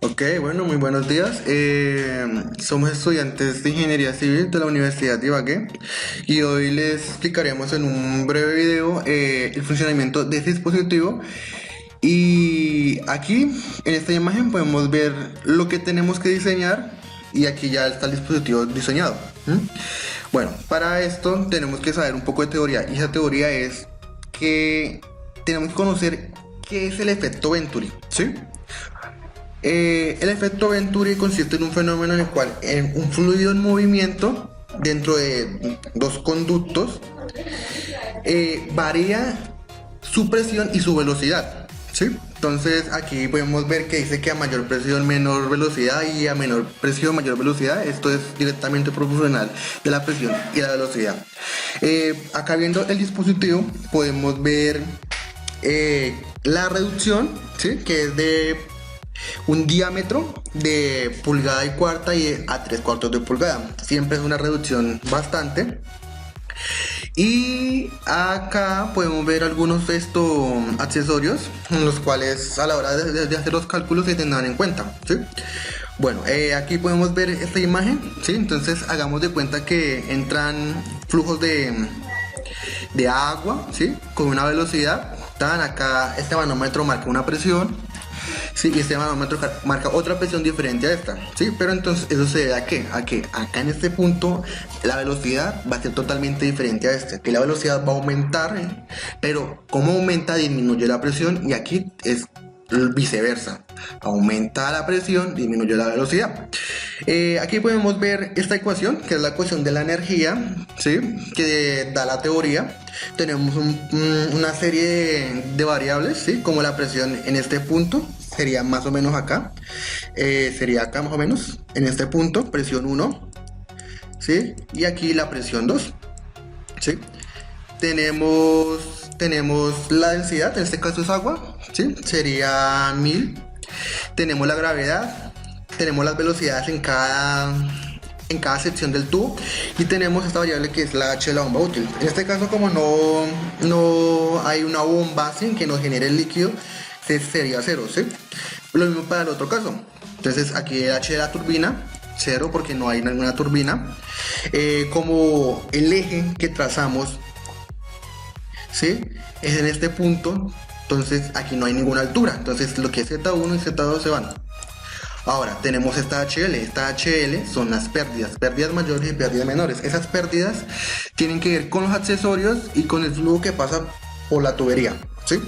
Ok, bueno, muy buenos días. Somos estudiantes de Ingeniería Civil de la Universidad de Ibagué y hoy les explicaremos en un breve video el funcionamiento de este dispositivo. Y aquí en esta imagen podemos ver lo que tenemos que diseñar y aquí ya está el dispositivo diseñado. ¿Mm? Bueno, para esto tenemos que saber un poco de teoría y esa teoría es que tenemos que conocer qué es el efecto Venturi, ¿sí? El efecto Venturi consiste en un fenómeno en el cual un fluido en movimiento dentro de dos conductos varía su presión y su velocidad, ¿sí? Entonces aquí podemos ver que dice que a mayor presión menor velocidad y a menor presión mayor velocidad. Esto es directamente proporcional de la presión y la velocidad. Acá viendo el dispositivo podemos ver la reducción, ¿sí? Que es de un diámetro de pulgada y cuarta y a 3/4 de pulgada. Siempre es una reducción bastante. Y acá podemos ver algunos de estos accesorios en los cuales a la hora de hacer los cálculos se tendrán en cuenta, ¿sí? Bueno, aquí podemos ver esta imagen, ¿sí? Entonces hagamos de cuenta que entran flujos de agua, ¿sí? Con una velocidad. Tan acá este manómetro marca una presión. Sí, y este manómetro marca otra presión diferente a esta, ¿sí? Pero entonces eso se debe a qué? A que acá en este punto la velocidad va a ser totalmente diferente a este, que la velocidad va a aumentar, pero como aumenta disminuye la presión y aquí es viceversa, aumenta la presión, disminuye la velocidad. Aquí podemos ver esta ecuación, que es la ecuación de la energía, ¿sí? Que da la teoría. Tenemos una serie de variables, ¿sí? Como la presión en este punto sería más o menos acá, sería acá más o menos en este punto, presión 1, ¿sí? Y aquí la presión 2, ¿sí? Tenemos la densidad, en este caso es agua, ¿sí? Sería 1000. Tenemos la gravedad, tenemos las velocidades en cada sección del tubo y tenemos esta variable que es la H de la bomba útil. En este caso, como no hay una bomba sin que nos genere el líquido, sería 0, ¿sí? Lo mismo para el otro caso. Entonces aquí el H de la turbina, 0 porque no hay ninguna turbina. Como el eje que trazamos, ¿sí? Es en este punto, entonces aquí no hay ninguna altura. Entonces lo que es Z1 y Z2 se van. Ahora tenemos esta HL. Esta HL son las pérdidas mayores y pérdidas menores. Esas pérdidas tienen que ver con los accesorios y con el flujo que pasa por la tubería, ¿sí?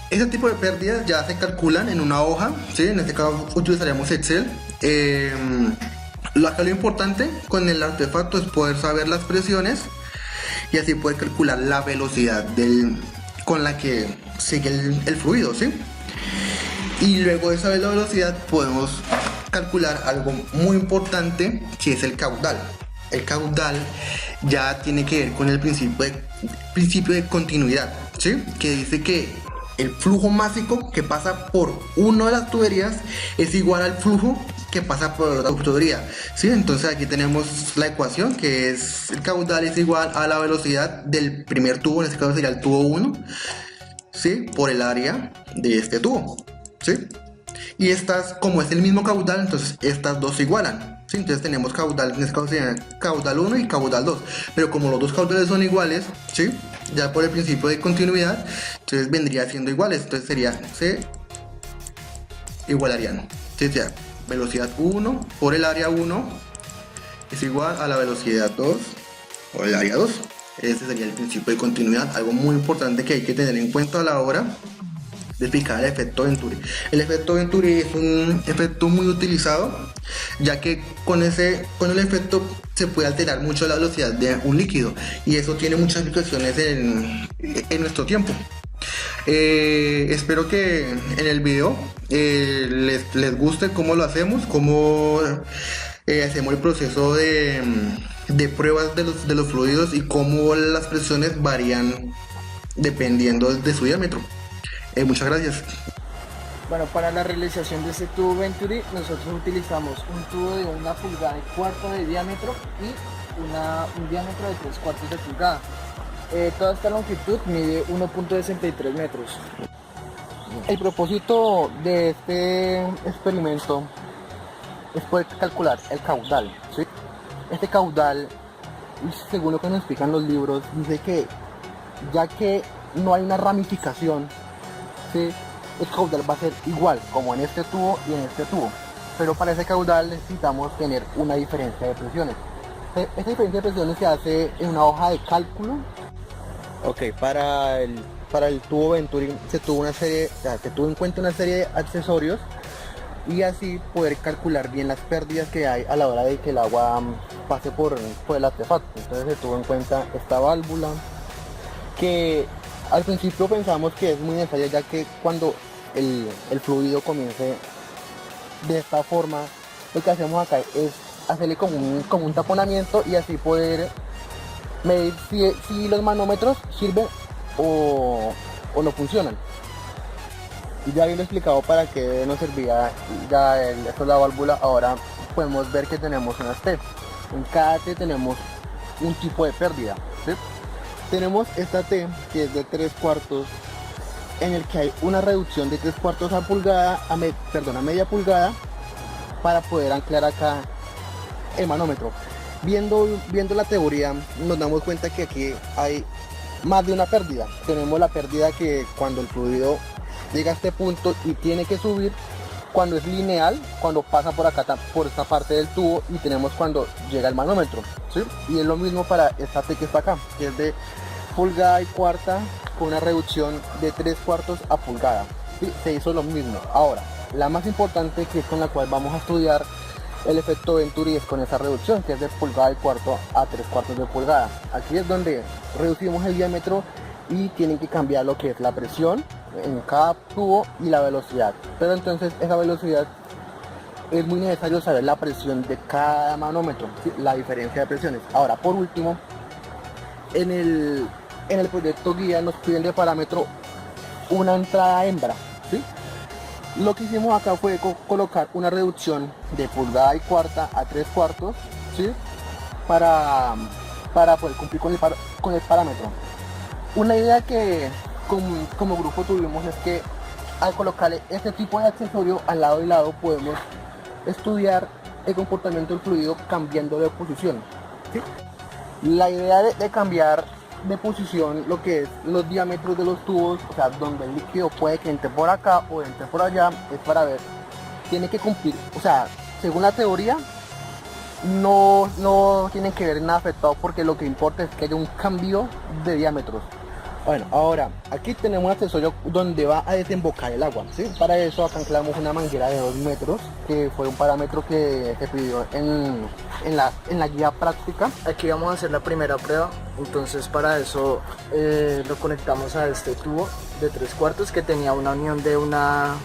Ese tipo de pérdidas ya se calculan en una hoja, ¿sí? En este caso utilizaremos Excel. Acá lo importante con el artefacto es poder saber las presiones y así poder calcular la velocidad con la que sigue el fluido, ¿sí? Y luego de saber la velocidad podemos calcular algo muy importante, que es el caudal. El caudal ya tiene que ver con el principio de continuidad, ¿sí? Que dice que el flujo másico que pasa por una de las tuberías es igual al flujo que pasa por la tubería, ¿sí? Entonces aquí tenemos la ecuación que es el caudal es igual a la velocidad del primer tubo, en este caso sería el tubo 1, ¿sí? Por el área de este tubo, ¿sí? Y estas, como es el mismo caudal, entonces estas dos se igualan, ¿sí? Entonces tenemos caudal, en este caso sería caudal 1 y caudal 2, pero como los dos caudales son iguales, ¿sí? Ya por el principio de continuidad, entonces vendría siendo iguales, entonces se igualarían. Entonces ya, velocidad 1 por el área 1 es igual a la velocidad 2 por el área 2. Ese sería el principio de continuidad, algo muy importante que hay que tener en cuenta a la hora de explicar el efecto Venturi. El efecto Venturi es un efecto muy utilizado, ya que con el efecto se puede alterar mucho la velocidad de un líquido y eso tiene muchas aplicaciones en nuestro tiempo. Espero que en el video les guste cómo lo hacemos, cómo hacemos el proceso de pruebas de los fluidos y cómo las presiones varían dependiendo de su diámetro. Muchas gracias. Bueno, para la realización de este tubo Venturi nosotros utilizamos un tubo de 1/4 de diámetro y un diámetro de 3/4 de pulgada. Toda esta longitud mide 1.63 metros. El propósito de este experimento es poder calcular el caudal, ¿sí? Este caudal, según lo que nos explican los libros, dice que ya que no hay una ramificación, ¿sí?, el caudal va a ser igual como en este tubo y en este tubo, pero para ese caudal necesitamos tener una diferencia de presiones. Esta diferencia de presiones se hace en una hoja de cálculo. Ok, para el tubo Venturi se tuvo en cuenta una serie de accesorios y así poder calcular bien las pérdidas que hay a la hora de que el agua pase por el artefacto. Entonces se tuvo en cuenta esta válvula, que al principio pensamos que es muy necesaria, ya que cuando el fluido comience de esta forma, lo que hacemos acá es hacerle como un taponamiento y así poder medir si los manómetros sirven o no funcionan. Y ya había explicado para qué nos servía esto es la válvula. Ahora podemos ver que tenemos unas T. En cada T tenemos un tipo de pérdida, ¿sí? Tenemos esta T que es de 3/4, en el que hay una reducción de 3/4 a media pulgada para poder anclar acá el manómetro. Viendo la teoría nos damos cuenta que aquí hay más de una pérdida. Tenemos la pérdida que cuando el fluido llega a este punto y tiene que subir, cuando es lineal, cuando pasa por acá, por esta parte del tubo, y tenemos cuando llega el manómetro, ¿sí? Y es lo mismo para esta T que está acá, que es de 1/4 pulgada con una reducción de 3/4 a pulgada, ¿sí? Se hizo lo mismo. Ahora, la más importante, que es con la cual vamos a estudiar el efecto Venturi, es con esa reducción, que es de 1/4 pulgada a 3/4 de pulgada. Aquí es donde reducimos el diámetro y tienen que cambiar lo que es la presión en cada tubo y la velocidad. Pero entonces esa velocidad, es muy necesario saber la presión de cada manómetro, ¿sí?, la diferencia de presiones. Ahora, por último, en el proyecto guía nos piden de parámetro una entrada hembra, ¿sí? Lo que hicimos acá fue colocar una reducción de 1/4 pulgada a 3/4, ¿sí?, para poder cumplir con el parámetro. Una idea que como grupo tuvimos es que al colocarle este tipo de accesorio al lado y lado podemos estudiar el comportamiento del fluido cambiando de posición, ¿sí? La idea de cambiar de posición lo que es los diámetros de los tubos, o sea, donde el líquido puede que entre por acá o entre por allá, es para ver, tiene que cumplir, o sea, según la teoría no tienen que ver nada afectado, porque lo que importa es que haya un cambio de diámetros. Bueno, ahora aquí tenemos un accesorio donde va a desembocar el agua, ¿sí? Para eso acá anclamos una manguera de 2 metros, que fue un parámetro que se pidió en la guía práctica. Aquí vamos a hacer la primera prueba. Entonces para eso lo conectamos a este tubo de 3/4 que tenía una unión de una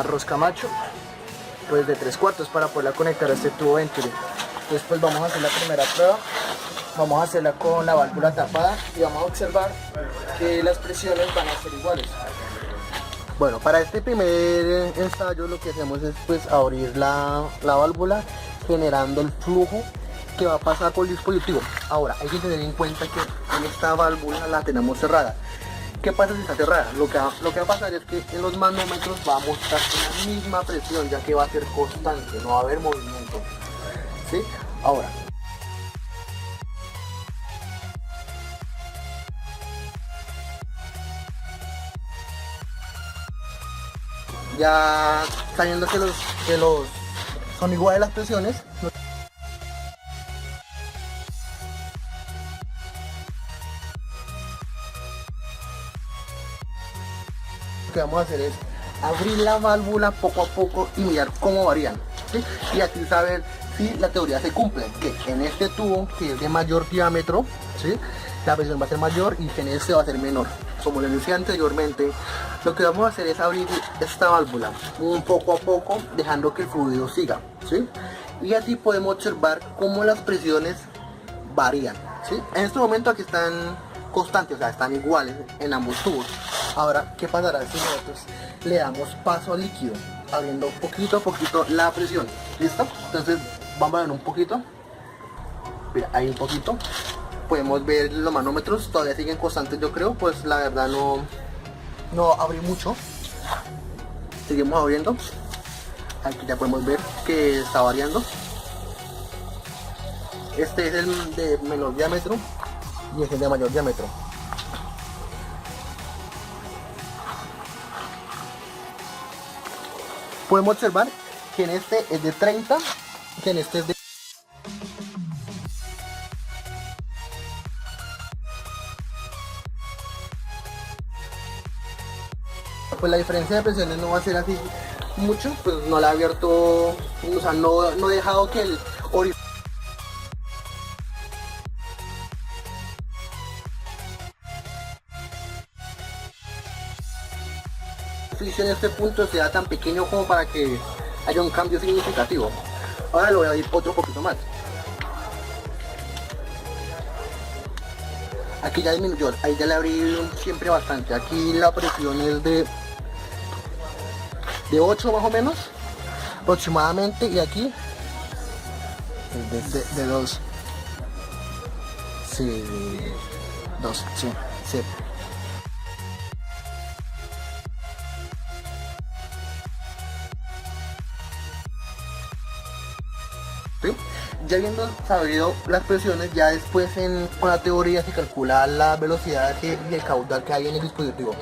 rosca macho, pues de 3/4, para poderla conectar a este tubo Venturi. Entonces pues vamos a hacer la primera prueba. Vamos a hacerla con la válvula tapada y vamos a observar que las presiones van a ser iguales. Bueno, para este primer ensayo lo que hacemos es pues abrir la válvula, generando el flujo que va a pasar por el dispositivo. Ahora hay que tener en cuenta que en esta válvula la tenemos cerrada. ¿Qué pasa si está cerrada? Lo que va a pasar es que en los manómetros va a mostrar la misma presión, ya que va a ser constante, no va a haber movimiento, ¿sí? Ahora, ya sabiendo que los son iguales las presiones, lo que vamos a hacer es abrir la válvula poco a poco y mirar cómo varían, ¿sí? Y así saber si la teoría se cumple, que en este tubo, que es de mayor diámetro, ¿sí?, la presión va a ser mayor y en este va a ser menor. Como les decía anteriormente, lo que vamos a hacer es abrir esta válvula un poco a poco, dejando que el fluido siga, ¿sí? Y así podemos observar cómo las presiones varían, ¿sí? En este momento aquí están constantes, o sea, están iguales en ambos tubos. Ahora, ¿qué pasará si nosotros le damos paso al líquido, abriendo poquito a poquito la presión? ¿Listo? Entonces vamos a ver un poquito. Mira, ahí un poquito. Podemos ver los manómetros, todavía siguen constantes, yo creo, pues la verdad no abrí mucho. Seguimos abriendo. Aquí ya podemos ver que está variando. Este es el de menor diámetro y este es el de mayor diámetro. Podemos observar que en este es de 30, que en este es de... Pues la diferencia de presiones no va a ser así mucho, pues no la he abierto, o sea, no he dejado que el orificio en este punto sea tan pequeño como para que haya un cambio significativo. Ahora lo voy a ir otro poquito más. Aquí ya disminuyó, ahí ya le abrí siempre bastante. Aquí la presión es de 8 más o menos, aproximadamente, y aquí es de 2. Sí, 2, sí, sí. ¿Sí? Ya habiendo sabido las presiones, ya después con la teoría se calcula la velocidad y el caudal que hay en el dispositivo.